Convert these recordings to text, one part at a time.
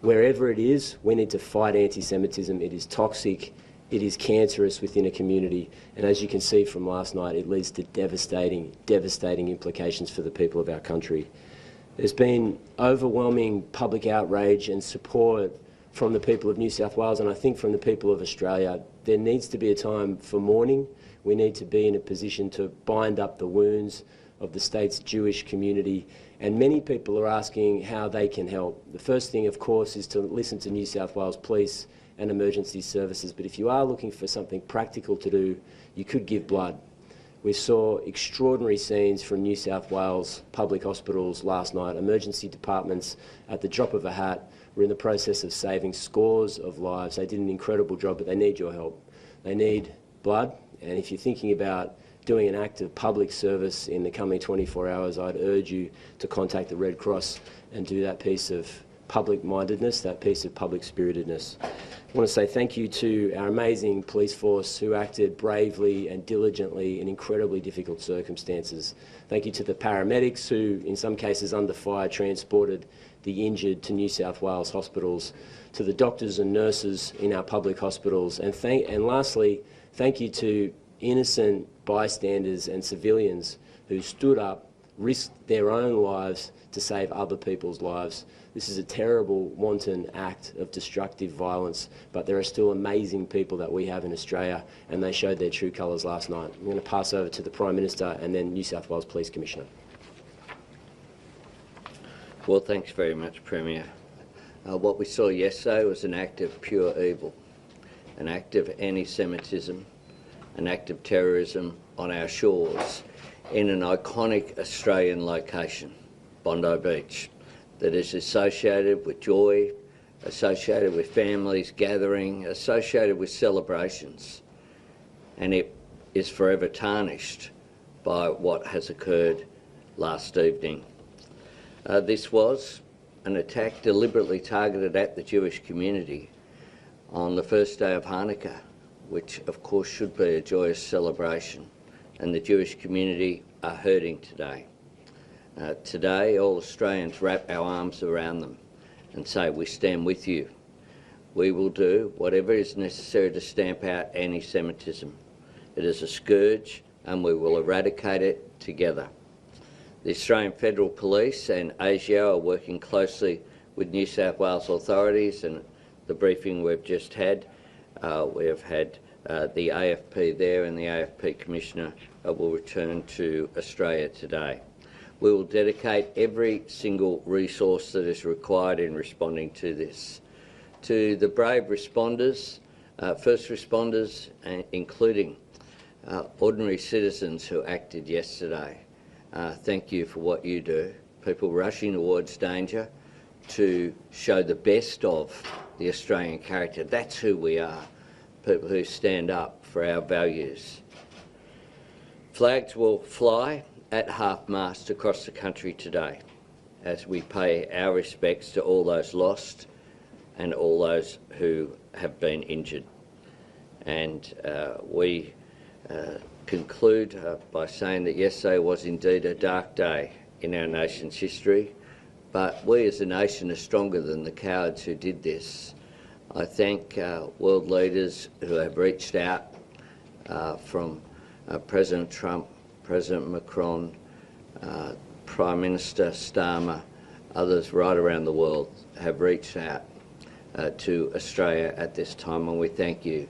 Wherever it is, we need to fight anti-Semitism. It is toxic. It is cancerous within a community. And as you can see from last night, it leads to devastating implications for the people of our country. There's been overwhelming public outrage and support from the people of New South Wales, and I think from the people of Australia. There needs to be a time for mourning. We need to be in a position to bind up the wounds of the state's Jewish community, and many people are asking how they can help. The first thing, of course, is to listen to New South Wales Police and emergency services, but if you are looking for something practical to do, you could give blood. We saw extraordinary scenes from New South Wales public hospitals last night. Emergency departments, at the drop of a hat, were in the process of saving scores of lives. They did an incredible job, but they need your help. They need blood, and if you're thinking about doing an act of public service in the coming 24 hours, I'd urge you to contact the Red Cross and do that piece of public-mindedness, that piece of public-spiritedness. I want to say thank you to our amazing police force who acted bravely and diligently in incredibly difficult circumstances. Thank you to the paramedics who, in some cases under fire, transported the injured to New South Wales hospitals, to the doctors and nurses in our public hospitals, and lastly, thank you to innocent bystanders and civilians who stood up, risked their own lives to save other people's lives. This is a terrible, wanton act of destructive violence, but there are still amazing people that we have in Australia, and they showed their true colours last night. I'm going to pass over to the Prime Minister and then New South Wales Police Commissioner. Well, thanks very much, Premier. What we saw yesterday was an act of pure evil, an act of anti-Semitism, an act of terrorism on our shores in an iconic Australian location, Bondi Beach, that is associated with joy, associated with families gathering, associated with celebrations. And it is forever tarnished by what has occurred last evening. This was an attack deliberately targeted at the Jewish community on the first day of Hanukkah, which of course should be a joyous celebration, and the Jewish community are hurting today. Today, all Australians wrap our arms around them and say, we stand with you. We will do whatever is necessary to stamp out anti-Semitism. It is a scourge and we will eradicate it together. The Australian Federal Police and ASIO are working closely with New South Wales authorities, and the briefing we've just had, we have had the AFP there, and the AFP Commissioner will return to Australia today. We will dedicate every single resource that is required in responding to this. To the brave responders, first responders, including ordinary citizens who acted yesterday, thank you for what you do. People rushing towards danger to show the best of the Australian character. That's who we are, people who stand up for our values. Flags will fly at half-mast across the country today as we pay our respects to all those lost and all those who have been injured. And we conclude by saying that yesterday was indeed a dark day in our nation's history, but we as a nation are stronger than the cowards who did this. I thank world leaders who have reached out, from President Trump, President Macron, Prime Minister Starmer, others right around the world have reached out to Australia at this time, and we thank you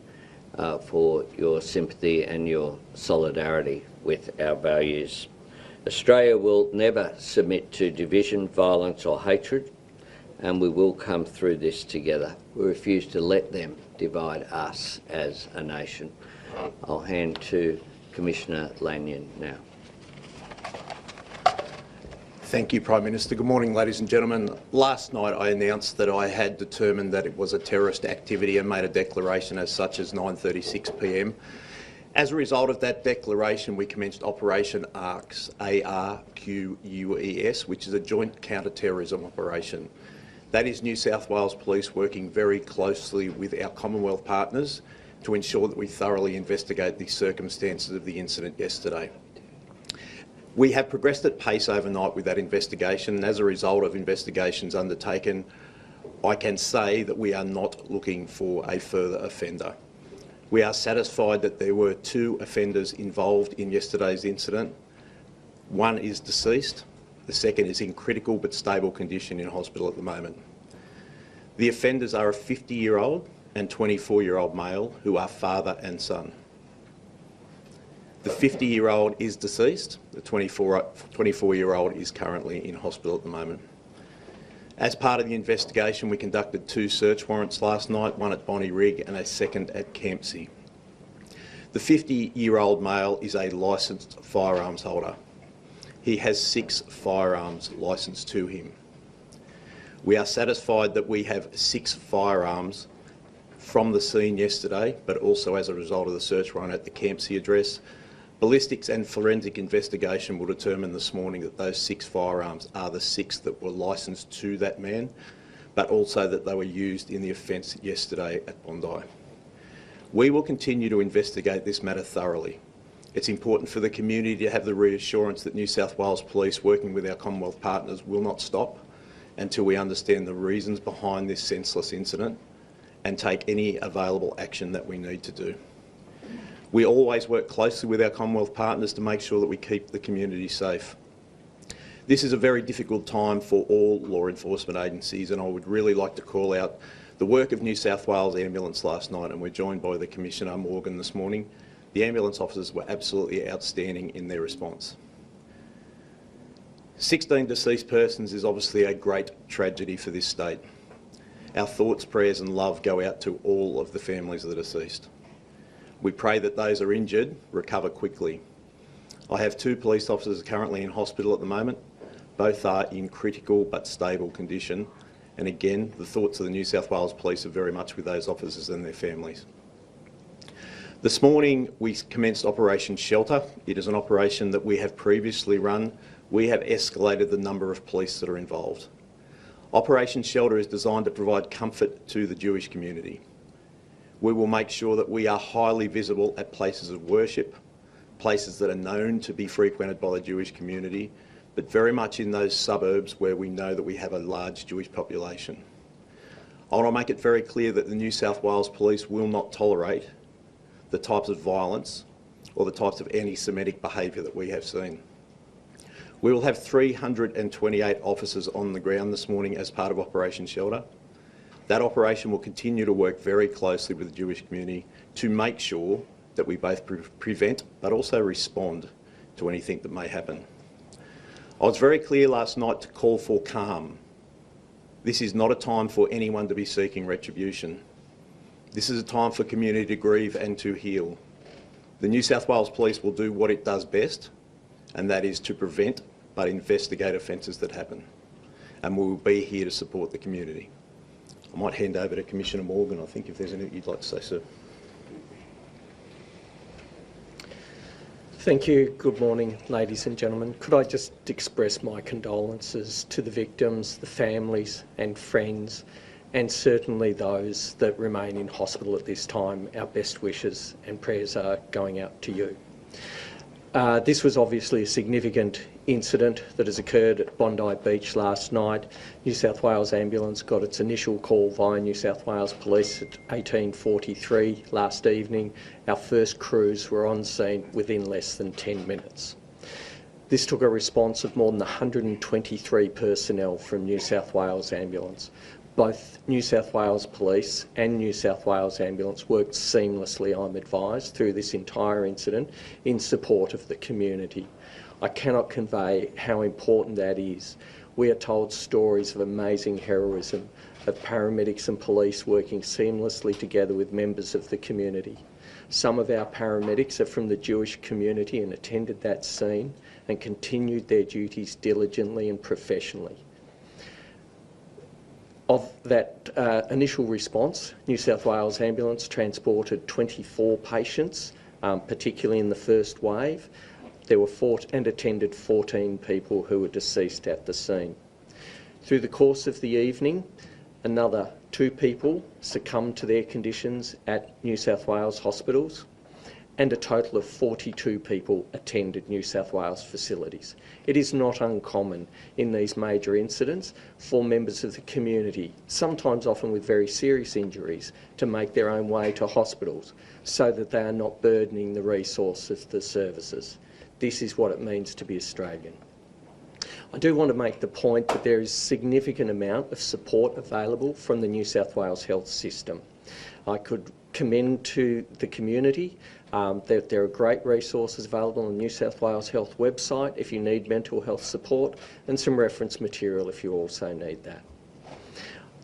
for your sympathy and your solidarity with our values. Australia will never submit to division, violence or hatred, and we will come through this together. We refuse to let them divide us as a nation. I'll hand to Commissioner Lanyon now. Thank you, Prime Minister. Good morning, ladies and gentlemen. Last night I announced that I had determined that it was a terrorist activity and made a declaration as such as 9:36 p.m. As a result of that declaration, we commenced Operation ARQUS, A-R-Q-U-E-S, which is a joint counter-terrorism operation. That is New South Wales Police working very closely with our Commonwealth partners to ensure that we thoroughly investigate the circumstances of the incident yesterday. We have progressed at pace overnight with that investigation, and as a result of investigations undertaken, I can say that we are not looking for a further offender. We are satisfied that there were 2 offenders involved in yesterday's incident. One is deceased, the second is in critical but stable condition in hospital at the moment. The offenders are a 50-year-old and 24-year-old male who are father and son. The 50-year-old is deceased, the 24-year-old is currently in hospital at the moment. As part of the investigation, we conducted 2 search warrants last night, one at Bondi Rig and a second at Campsie. The 50-year-old male is a licensed firearms holder. He has 6 firearms licensed to him. We are satisfied that we have 6 firearms from the scene yesterday, but also as a result of the search warrant at the Campsie address. Ballistics and forensic investigation will determine this morning that those 6 firearms are the 6 that were licensed to that man, but also that they were used in the offence yesterday at Bondi. We will continue to investigate this matter thoroughly. It's important for the community to have the reassurance that New South Wales Police, working with our Commonwealth partners, will not stop until we understand the reasons behind this senseless incident and take any available action that we need to do. We always work closely with our Commonwealth partners to make sure that we keep the community safe. This is a very difficult time for all law enforcement agencies, and I would really like to call out the work of New South Wales Ambulance last night, and we're joined by the Commissioner Morgan this morning. The ambulance officers were absolutely outstanding in their response. 16 deceased persons is obviously a great tragedy for this state. Our thoughts, prayers and love go out to all of the families of the deceased. We pray that those are injured recover quickly. I have 2 police officers currently in hospital at the moment. Both are in critical but stable condition. And again, the thoughts of the New South Wales Police are very much with those officers and their families. This morning we commenced Operation Shelter. It is an operation that we have previously run. We have escalated the number of police that are involved. Operation Shelter is designed to provide comfort to the Jewish community. We will make sure that we are highly visible at places of worship, places that are known to be frequented by the Jewish community, but very much in those suburbs where we know that we have a large Jewish population. I want to make it very clear that the New South Wales Police will not tolerate the types of violence or the types of anti-Semitic behaviour that we have seen. We will have 328 officers on the ground this morning as part of Operation Shelter. That operation will continue to work very closely with the Jewish community to make sure that we both prevent but also respond to anything that may happen. I was very clear last night to call for calm. This is not a time for anyone to be seeking retribution. This is a time for community to grieve and to heal. The New South Wales Police will do what it does best, and that is to prevent but investigate offences that happen. And we will be here to support the community. I might hand over to Commissioner Morgan, I think, if there's anything you'd like to say, sir. Thank you. Good morning, ladies and gentlemen. Could I just express my condolences to the victims, the families and friends, and certainly those that remain in hospital at this time. Our best wishes and prayers are going out to you. This was obviously a significant incident that has occurred at Bondi Beach last night. New South Wales Ambulance got its initial call via New South Wales Police at 18:43 last evening. Our first crews were on scene within less than 10 minutes. This took a response of more than 123 personnel from New South Wales Ambulance. Both New South Wales Police and New South Wales Ambulance worked seamlessly, I'm advised, through this entire incident in support of the community. I cannot convey how important that is. We are told stories of amazing heroism, of paramedics and police working seamlessly together with members of the community. Some of our paramedics are from the Jewish community and attended that scene and continued their duties diligently and professionally. Of that initial response, New South Wales Ambulance transported 24 patients, particularly in the first wave. There were attended 14 people who were deceased at the scene. Through the course of the evening, another 2 people succumbed to their conditions at New South Wales hospitals, and a total of 42 people attended New South Wales facilities. It is not uncommon in these major incidents for members of the community, sometimes often with very serious injuries, to make their own way to hospitals so that they are not burdening the resources of the services. This is what it means to be Australian. I do want to make the point that there is a significant amount of support available from the New South Wales health system. I could commend to the community that there are great resources available on the New South Wales Health website if you need mental health support, and some reference material if you also need that.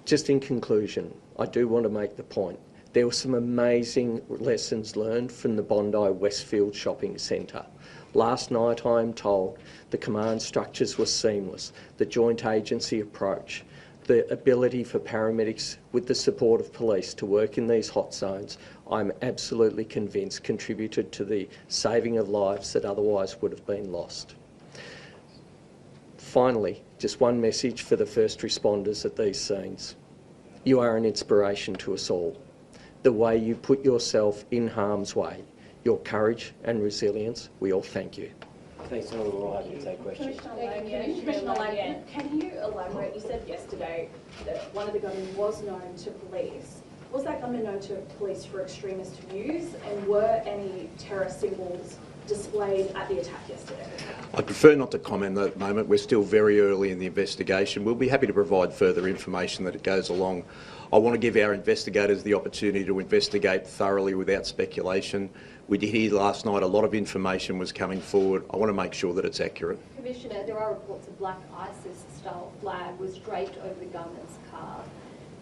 Just in conclusion, I do want to make the point there were some amazing lessons learned from the Bondi Westfield Shopping Centre. Last night, I am told, the command structures were seamless, the joint agency approach, the ability for paramedics with the support of police to work in these hot zones, I'm absolutely convinced contributed to the saving of lives that otherwise would have been lost. Finally, just one message for the first responders at these scenes. You are an inspiration to us all. The way you put yourself in harm's way, your courage and resilience, we all thank you. Thanks, Senator. We're all happy to take questions. Commissioner Lanyon, can you elaborate? You said yesterday that one of the gunmen was known to police. Was that gunman known to police for extremist views, and were any terror symbols displayed at the attack yesterday? I prefer not to comment at the moment. We're still very early in the investigation. We'll be happy to provide further information that it goes along. I want to give our investigators the opportunity to investigate thoroughly without speculation. We did hear last night a lot of information was coming forward. I want to make sure that it's accurate. Commissioner, there are reports a black ISIS-style flag was draped over the gunman's car.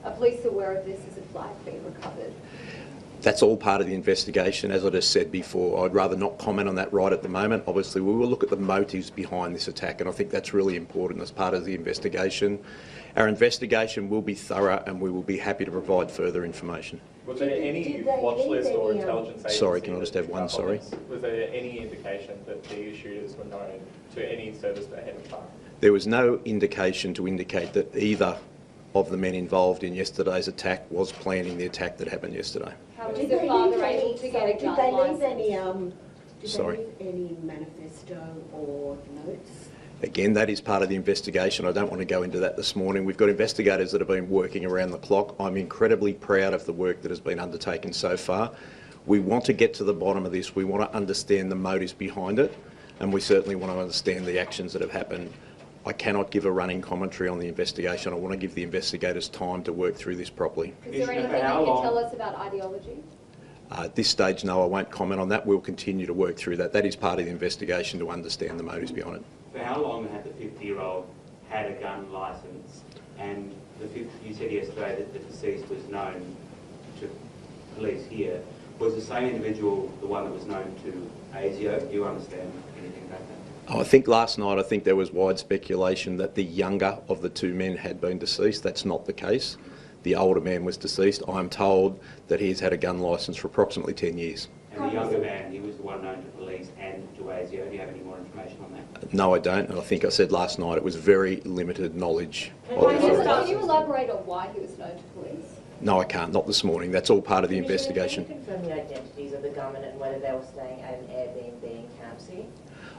Are police aware of this? Has a flag been recovered? That's all part of the investigation. As I just said before, I'd rather not comment on that right at the moment. Obviously, we will look at the motives behind this attack, and I think that's really important as part of the investigation. Our investigation will be thorough, and we will be happy to provide further information. Was there any watch list or intelligence agency? Sorry, can I just have one? Sorry. Was there any indication that the shooters were known to any service ahead of time? There was no indication to indicate that either of the men involved in yesterday's attack was planning the attack that happened yesterday. How was the father able to get a gun licence? Did they leave any manifesto or notes? Again, that is part of the investigation. I don't want to go into that this morning. We've got investigators that have been working around the clock. I'm incredibly proud of the work that has been undertaken so far. We want to get to the bottom of this. We want to understand the motives behind it, and we certainly want to understand the actions that have happened. I cannot give a running commentary on the investigation. I want to give the investigators time to work through this properly. Is there anything you can tell us about ideology? At this stage, no, I won't comment on that. We'll continue to work through that. That is part of the investigation to understand the motives behind it. For how long had the 50-year-old had a gun licence? And you said yesterday that the deceased was known to police here. Was the same individual the one that was known to ASIO? Do you understand anything about that? I think last night, there was wide speculation that the younger of the two men had been deceased. That's not the case. The older man was deceased. I'm told that he's had a gun licence for approximately 10 years. And the younger man, he was the one known to police and to ASIO. Do you have any more information on that? No, I don't. And I think I said last night it was very limited knowledge. Can you elaborate on why he was known to police? No, I can't. Not this morning. That's all part of the investigation. Can you confirm the identities of the gunmen and whether they were staying at an Airbnb in Campsie?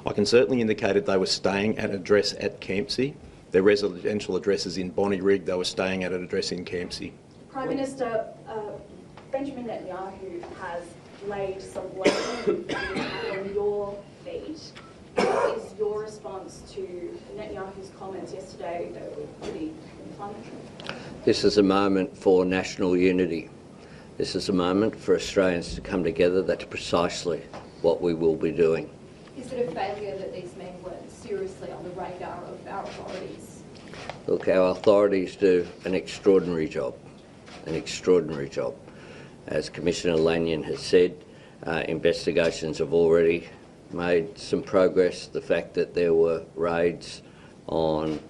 I can certainly indicate that they were staying at an address at Campsie. Their residential address is in Bonnie Rig. They were staying at an address in Campsie. Prime Minister, Benjamin Netanyahu has laid some blame on your feet. What is your response to Netanyahu's comments yesterday that were pretty inflammatory? This is a moment for national unity. This is a moment for Australians to come together. That's precisely what we will be doing. Is it a failure that these men weren't seriously on the radar of our authorities? Look, our authorities do an extraordinary job, As Commissioner Lanyon has said, investigations have already made some progress. The fact that there were raids on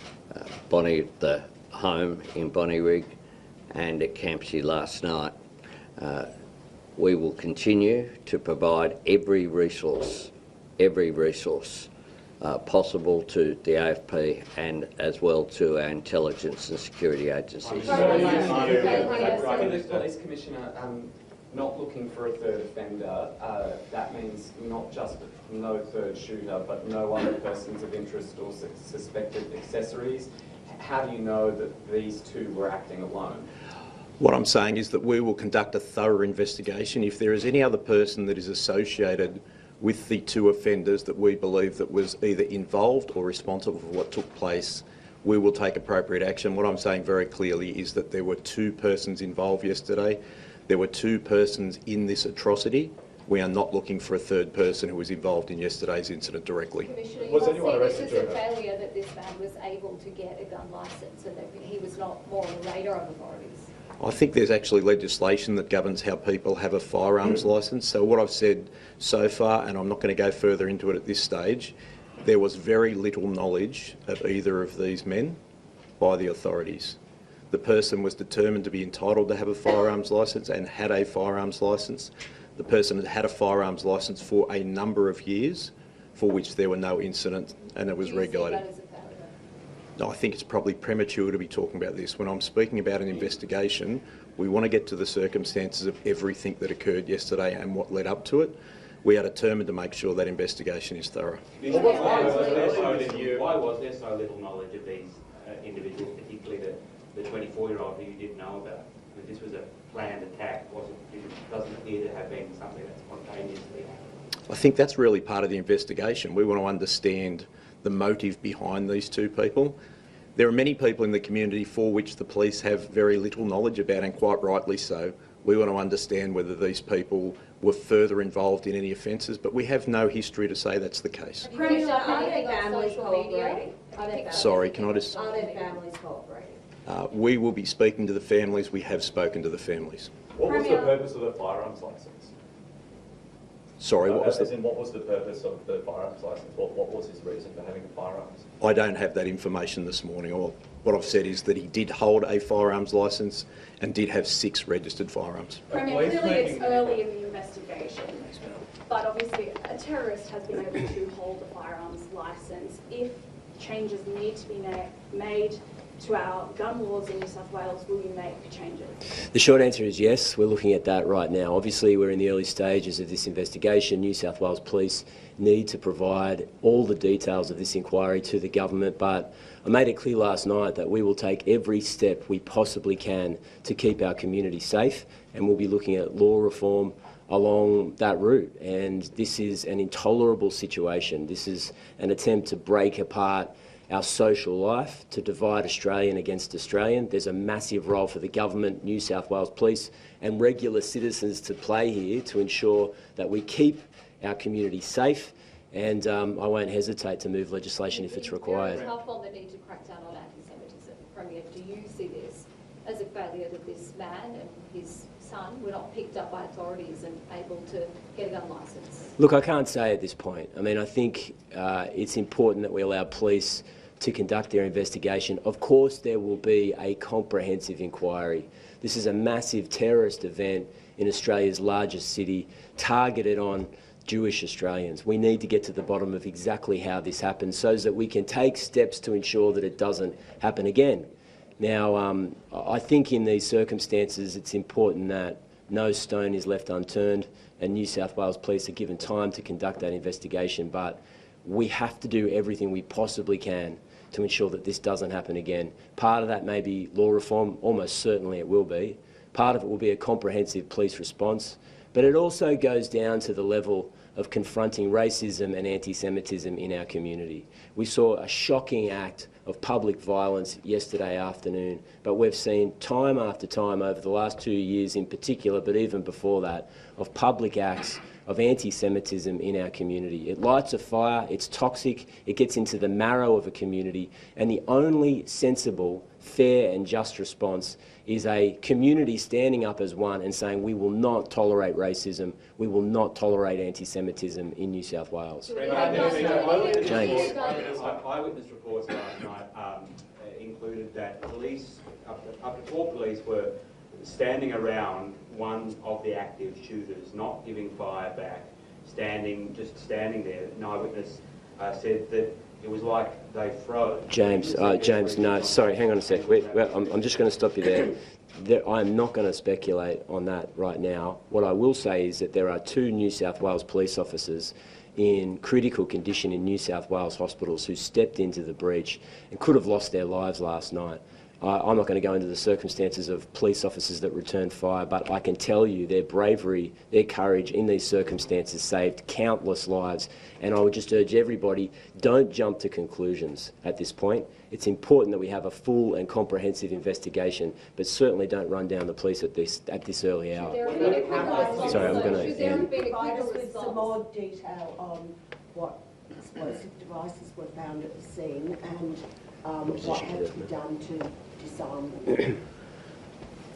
the home in Bonnie Rig and at Campsie last night. We will continue to provide every resource possible to the AFP and as well to our intelligence and security agencies. Police Commissioner, not looking for a third offender, that means not just no third shooter, but no other persons of interest or suspected accessories. How do you know that these two were acting alone? What I'm saying is that we will conduct a thorough investigation. If there is any other person that is associated with the two offenders that we believe that was either involved or responsible for what took place, we will take appropriate action. What I'm saying very clearly is that there were two persons involved yesterday. There were two persons in this atrocity. We are not looking for a third person who was involved in yesterday's incident directly. Commissioner, Was you anyone must see arrested this as a during that? failure that this man was able to get a gun licence and that he was not more on the radar of authorities. I think there's actually legislation that governs how people have a firearms licence. So what I've said so far, and I'm not going to go further into it at this stage, there was very little knowledge of either of these men by the authorities. The person was determined to be entitled to have a firearms licence and had a firearms licence. The person had had a firearms licence for a number of years for which there were no incidents and it was regulated. No, I think it's probably premature to be talking about this. When I'm speaking about an investigation, we want to get to the circumstances of everything that occurred yesterday and what led up to it. We are determined to make sure that investigation is thorough. Why was there so little knowledge of these individuals, particularly the 24-year-old who you didn't know about? I mean, this was a planned attack. It doesn't appear to have been something that spontaneously happened. I think that's really part of the investigation. We want to understand the motive behind these two people. There are many people in the community for which the police have very little knowledge about, and quite rightly so. We want to understand whether these people were further involved in any offences, but we have no history to say that's the case. Premier, are their families cooperating? Sorry, can I just... Are their families cooperating? We will be speaking to the families. We have spoken to the families. What was the purpose of the firearms licence? Sorry, what was what was the purpose of the firearms licence? What was his reason for having the firearms? I don't have that information this morning. What I've said is that he did hold a firearms licence and did have 6 registered firearms. Premier, clearly it's early in the investigation, but obviously a terrorist has been able to hold a firearms licence. If changes need to be made to our gun laws in New South Wales, will you make changes? The short answer is yes. We're looking at that right now. Obviously, we're in the early stages of this investigation. New South Wales Police need to provide all the details of this inquiry to the government, but I made it clear last night that we will take every step we possibly can to keep our community safe, and we'll be looking at law reform along that route. And this is an intolerable situation. This is an attempt to break apart our social life, to divide Australian against Australian. There's a massive role for the government, New South Wales Police and regular citizens to play here to ensure that we keep our community safe, and I won't hesitate to move legislation if it's required. You're tough on the need to crack down on anti-Semitism. Premier, do you see this as a failure that this man and his son were not picked up by authorities and able to get a gun licence? Look, I can't say at this point. I mean, I think it's important that we allow police to conduct their investigation. Of course, there will be a comprehensive inquiry. This is a massive terrorist event in Australia's largest city, targeted on Jewish Australians. We need to get to the bottom of exactly how this happened so that we can take steps to ensure that it doesn't happen again. Now, I think in these circumstances it's important that no stone is left unturned and New South Wales Police are given time to conduct that investigation, but we have to do everything we possibly can to ensure that this doesn't happen again. Part of that may be law reform, almost certainly it will be. Part of it will be a comprehensive police response, but it also goes down to the level of confronting racism and anti-Semitism in our community. We saw a shocking act of public violence yesterday afternoon, but we've seen time after time over the last 2 years in particular, but even before that, of public acts of anti-Semitism in our community. It lights a fire, it's toxic, it gets into the marrow of a community, and the only sensible, fair and just response is a community standing up as one and saying we will not tolerate racism, we will not tolerate anti-Semitism in New South Wales. James. Eyewitness reports last night included that police, up to 4 police were standing around one of the active shooters, not giving fire back, just standing there. An eyewitness said that it was like they froze. James, no, sorry, hang on a sec. I'm just going to stop you there. I'm not going to speculate on that right now. What I will say is that there are 2 New South Wales police officers in critical condition in New South Wales hospitals who stepped into the breach and could have lost their lives last night. I'm not going to go into the circumstances of police officers that returned fire, but I can tell you their bravery, their courage in these circumstances saved countless lives. And I would just urge everybody, don't jump to conclusions at this point. It's important that we have a full and comprehensive investigation, but certainly don't run down the police at this early hour. Sorry, I'm going to end. Provide us with some more detail on what explosive devices were found at the scene and what had to be done to disarm them.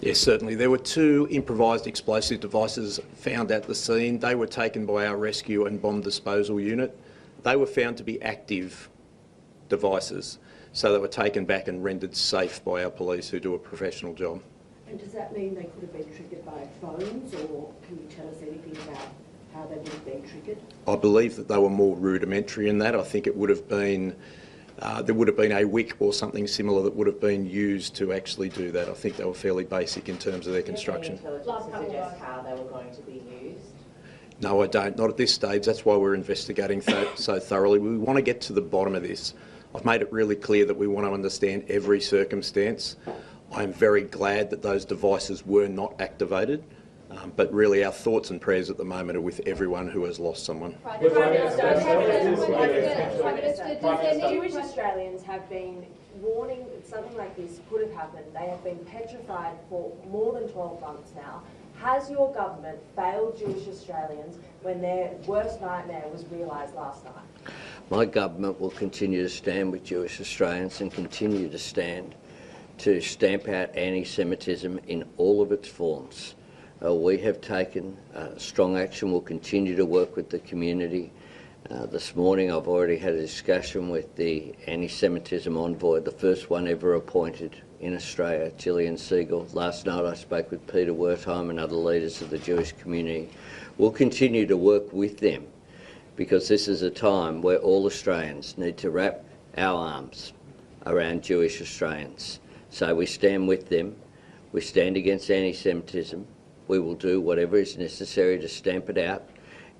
Yes, certainly. There were 2 improvised explosive devices found at the scene. They were taken by our rescue and bomb disposal unit. They were found to be active devices, so they were taken back and rendered safe by our police, who do a professional job. And does that mean they could have been triggered by phones, or can you tell us anything about how they would have been triggered? I believe that they were more rudimentary in that. I think it would have been there would have been a wick or something similar that would have been used to actually do that. I think they were fairly basic in terms of their construction. Do you have any intelligence to suggest how they were going to be used? No, I don't. Not at this stage. That's why we're investigating so thoroughly. We want to get to the bottom of this. I've made it really clear that we want to understand every circumstance. I'm very glad that those devices were not activated. But really our thoughts and prayers at the moment are with everyone who has lost someone. Jewish Australians have been warning that something like this could have happened. They have been petrified for more than 12 months now. Has your government failed Jewish Australians when their worst nightmare was realised last night? My government will continue to stand with Jewish Australians and continue to stand to stamp out anti-Semitism in all of its forms. We have taken strong action. We'll continue to work with the community. This morning I've already had a discussion with the anti-Semitism envoy, the first one ever appointed in Australia, Gillian Siegel. Last night I spoke with Peter Wertheim and other leaders of the Jewish community. We'll continue to work with them because this is a time where all Australians need to wrap our arms around Jewish Australians. So we stand with them. We stand against anti-Semitism. We will do whatever is necessary to stamp it out.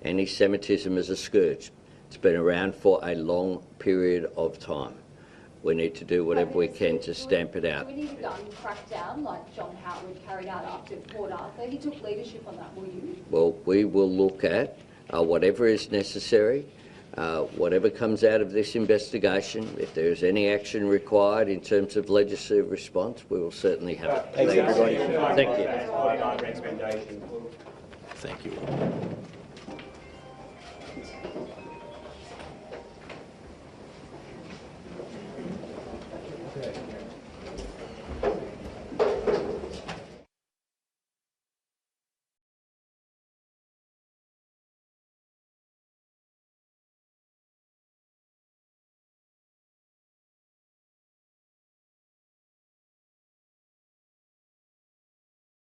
Anti-Semitism is a scourge. It's been around for a long period of time. We need to do whatever we can to stamp it out. Do we need a gun crackdown like John Howard carried out after Port Arthur? He took leadership on that, will you? Well, we will look at whatever is necessary, whatever comes out of this investigation. If there is any action required in terms of legislative response, we will certainly have it. Thanks, everybody. Thank you. Thank you.